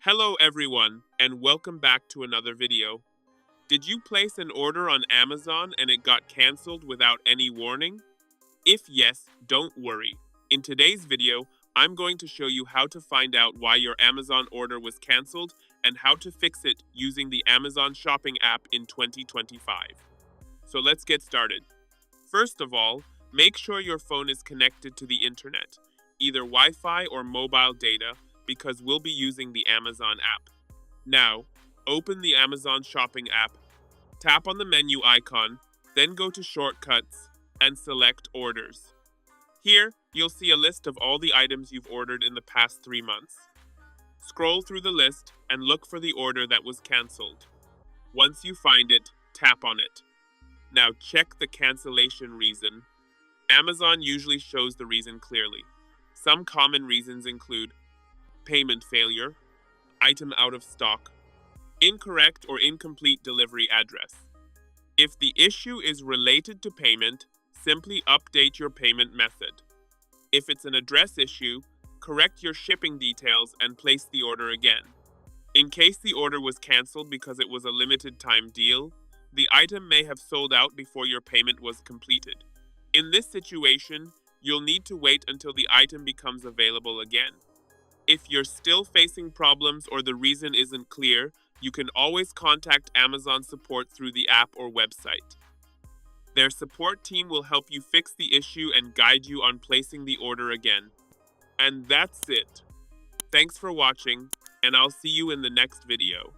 Hello everyone, and welcome back to another video. Did you place an order on Amazon and it got cancelled without any warning? If yes, don't worry. In today's video, I'm going to show you how to find out why your Amazon order was cancelled and how to fix it using the Amazon shopping app in 2025. So let's get started. First of all, make sure your phone is connected to the internet, either Wi-Fi or mobile data, because we'll be using the Amazon app. Now, open the Amazon shopping app, tap on the menu icon, then go to Shortcuts and select Orders. Here, you'll see a list of all the items you've ordered in the past 3 months. Scroll through the list and look for the order that was cancelled. Once you find it, tap on it. Now check the cancellation reason. Amazon usually shows the reason clearly. Some common reasons include payment failure, item out of stock, incorrect or incomplete delivery address. If the issue is related to payment, simply update your payment method. If it's an address issue, correct your shipping details and place the order again. In case the order was canceled because it was a limited time deal, the item may have sold out before your payment was completed. In this situation, you'll need to wait until the item becomes available again. If you're still facing problems or the reason isn't clear, you can always contact Amazon support through the app or website. Their support team will help you fix the issue and guide you on placing the order again. And that's it. Thanks for watching, and I'll see you in the next video.